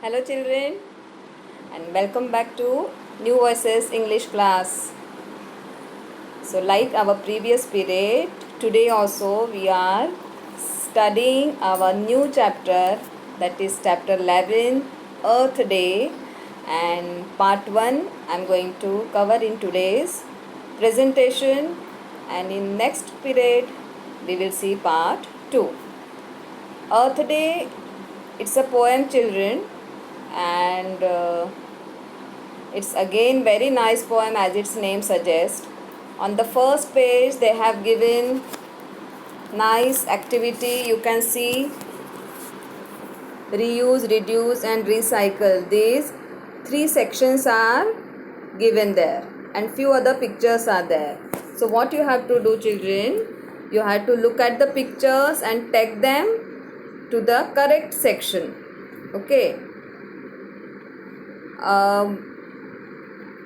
Hello children and welcome back to New Voices English class. So like our previous period, today also we are studying our new chapter, that is chapter 11, Earth Day, and part 1 I am going to cover in today's presentation, and in next period we will see part 2. Earth Day, it's a poem children, and it's again very nice poem as its name suggests. On the first page they have given nice activity. You can see reuse, reduce and recycle. These three sections are given there and few other pictures are there. So what you have to do children, you have to look at the pictures and take them to the correct section. Okay.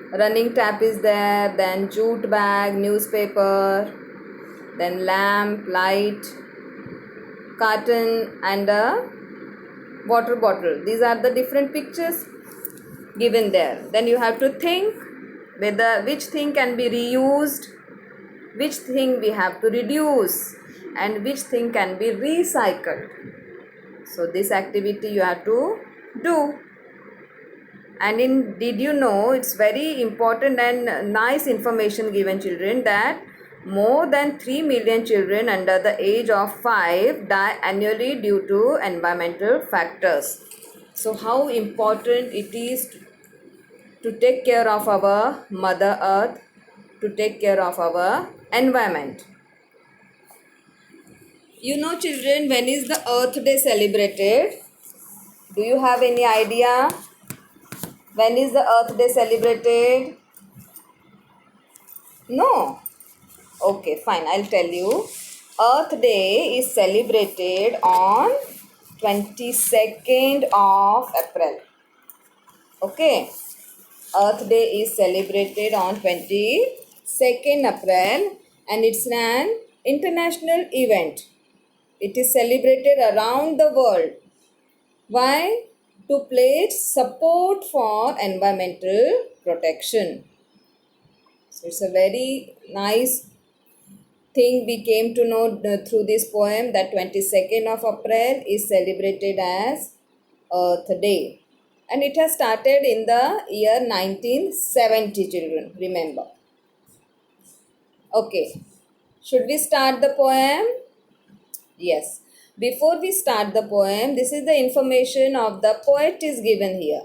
Running tap is there, then jute bag, newspaper, then lamp, light, carton and a water bottle. These are the different pictures given there. Then you have to think whether which thing can be reused, which thing we have to reduce and which thing can be recycled. So this activity you have to do. And did you know, it's very important and nice information given children that more than 3 million children under the age of 5 die annually due to environmental factors. So how important it is to take care of our Mother Earth, to take care of our environment. You know children, when is the Earth Day celebrated? Do you have any idea? When is the Earth Day celebrated? No. Okay, fine. I'll tell you. Earth Day is celebrated on 22nd of April. Okay. Earth Day is celebrated on 22nd April and it's an international event. It is celebrated around the world. Why? To pledge support for environmental protection. So it's a very nice thing we came to know through this poem, that 22nd of April is celebrated as Earth Day. And it has started in the year 1970 children, remember. Okay, should we start the poem? Yes. Before we start the poem, this is the information of the poet is given here.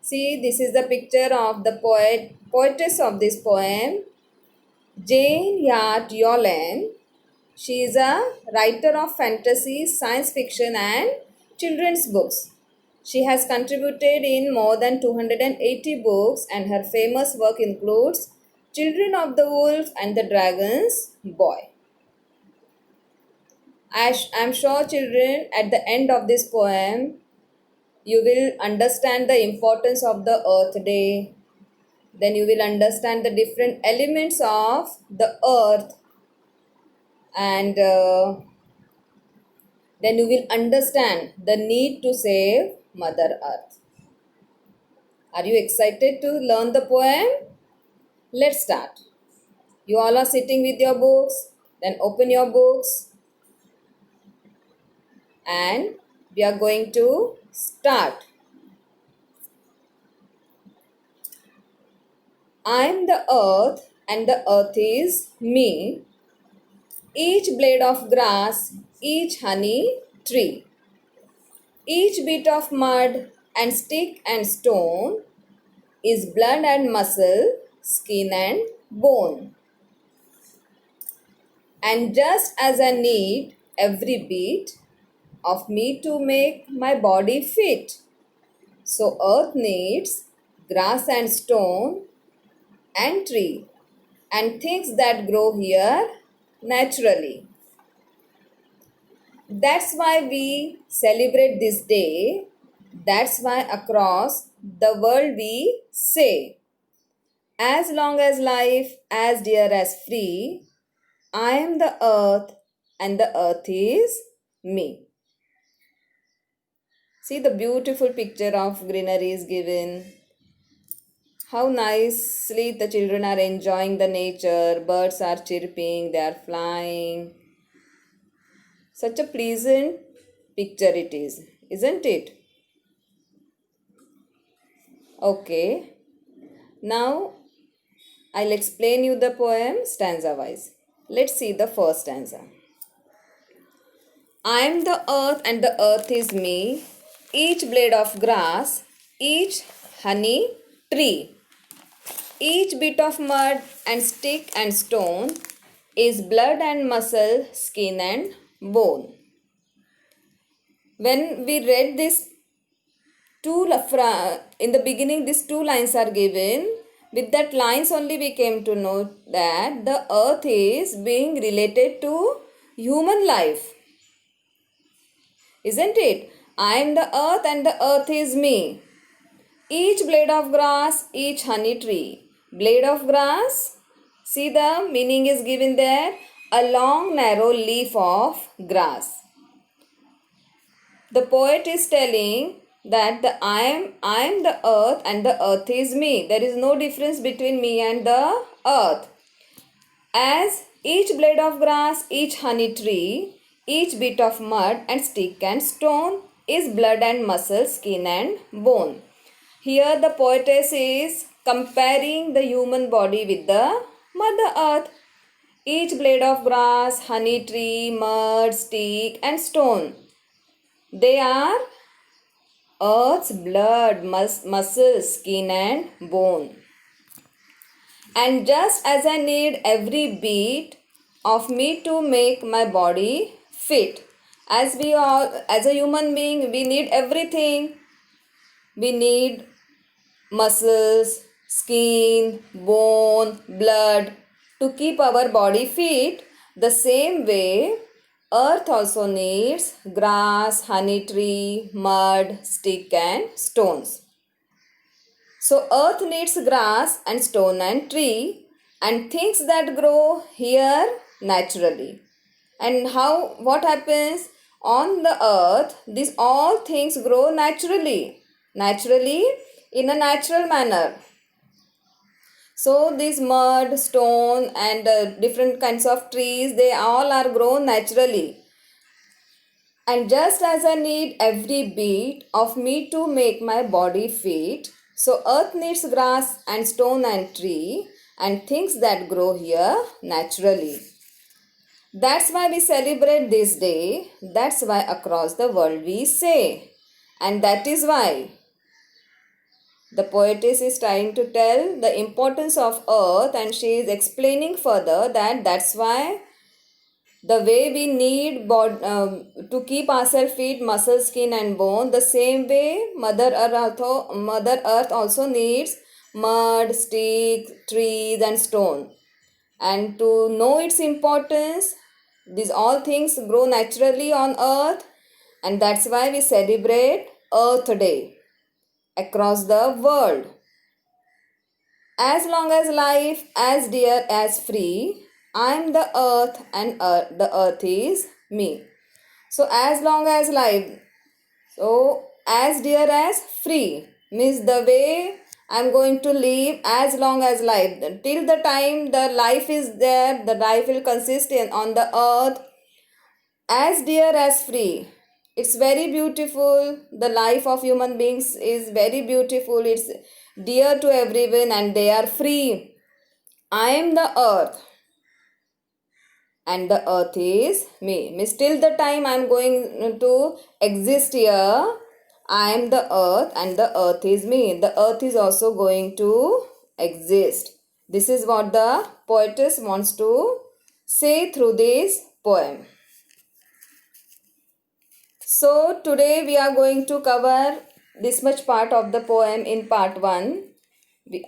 See, this is the picture of the poetess of this poem, Jane Yat Yollen. She is a writer of fantasy, science fiction and children's books. She has contributed in more than 280 books and her famous work includes Children of the Wolf and the Dragon's Boy. I am sure children, at the end of this poem, you will understand the importance of the Earth Day. Then you will understand the different elements of the earth, and then you will understand the need to save Mother Earth. Are you excited to learn the poem? Let's start. You all are sitting with your books. Then open your books and we are going to start. I am the earth and the earth is me. Each blade of grass, each honey tree, each bit of mud and stick and stone is blood and muscle, skin and bone. And just as I need every bit of me to make my body fit, so earth needs grass and stone and tree and things that grow here naturally. That's why we celebrate this day. That's why across the world we say, as long as life, as dear as free, I am the earth and the earth is me. See the beautiful picture of greenery is given. How nicely the children are enjoying the nature. Birds are chirping, they are flying. Such a pleasant picture it is, isn't it? Okay. Now I'll explain you the poem stanza wise. Let's see the first stanza. I am the earth and the earth is me, each blade of grass, each honey tree, each bit of mud and stick and stone is blood and muscle, skin and bone. When we read this in the beginning, these two lines are given. With that lines only we came to know that the earth is being related to human life. Isn't it? I am the earth and the earth is me. Each blade of grass, each honey tree. Blade of grass, see the meaning is given there. A long narrow leaf of grass. The poet is telling that I am the earth and the earth is me. There is no difference between me and the earth. As each blade of grass, each honey tree, each bit of mud and stick and stone is blood and muscle, skin and bone. Here the poetess is comparing the human body with the Mother Earth. Each blade of grass, honey tree, mud, stick and stone, they are Earth's blood, muscles, skin and bone. And just as I need every beat of me to make my body fit, as a human being, we need everything. We need muscles, skin, bone, blood to keep our body fit. The same way, earth also needs grass, honey tree, mud, stick and stones. So earth needs grass and stone and tree and things that grow here naturally. And what happens on the earth? These all things grow naturally in a natural manner. So these mud, stone and different kinds of trees, they all are grown naturally. And just as I need every beat of me to make my body fit, so earth needs grass and stone and tree and things that grow here naturally. That's why we celebrate this day. That's why across the world we say. And that is why the poetess is trying to tell the importance of earth, and she is explaining further that that's why the way we need to keep ourselves fit, muscle, skin and bone, the same way Mother Earth also needs mud, stick, trees and stone. And to know its importance, these all things grow naturally on earth, and that's why we celebrate Earth Day across the world. As long as life, as dear as free, I am the earth and the earth is me. So as long as life, so as dear as free means the way I am going to live as long as life. Till the time the life is there, the life will consist on the earth. As dear as free. It's very beautiful. The life of human beings is very beautiful. It's dear to everyone and they are free. I am the earth and the earth is me. Means till the time I am going to exist here, I am the earth and the earth is me. The earth is also going to exist. This is what the poetess wants to say through this poem. So today we are going to cover this much part of the poem in part 1.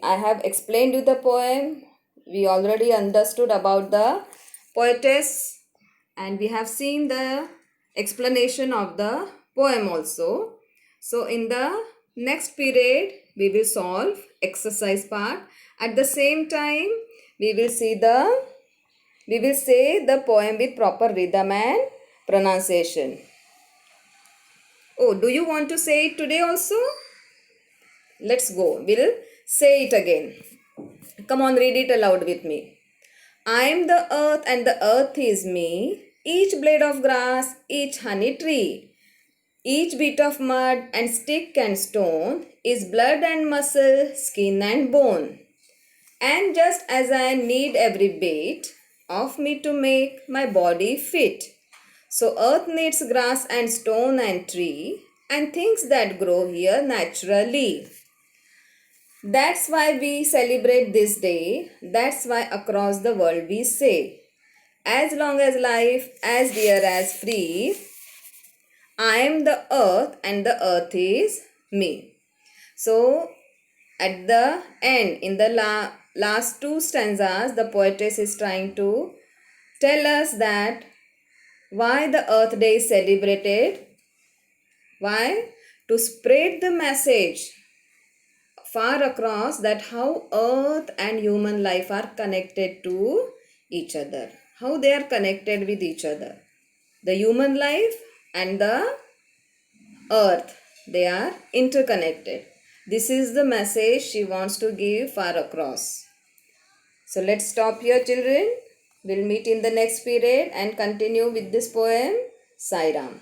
I have explained you the poem. We already understood about the poetess and we have seen the explanation of the poem also. So in the next period we will solve exercise part. At the same time we will say the poem with proper rhythm and pronunciation. Oh, do you want to say it today also? Let's go. We'll say it again. Come on, read it aloud with me. I am the earth and the earth is me. Each blade of grass, each honey tree, each bit of mud and stick and stone is blood and muscle, skin and bone. And just as I need every bit of me to make my body fit, so earth needs grass and stone and tree and things that grow here naturally. That's why we celebrate this day. That's why across the world we say, as long as life, as dear as free, I am the earth and the earth is me. So at the end, in the last two stanzas, the poetess is trying to tell us that why the Earth Day is celebrated. Why? To spread the message far across that how Earth and human life are connected to each other. How they are connected with each other. The human life and the Earth, they are interconnected. This is the message she wants to give far across. So let's stop here, children. We'll meet in the next period and continue with this poem. Sai Ram.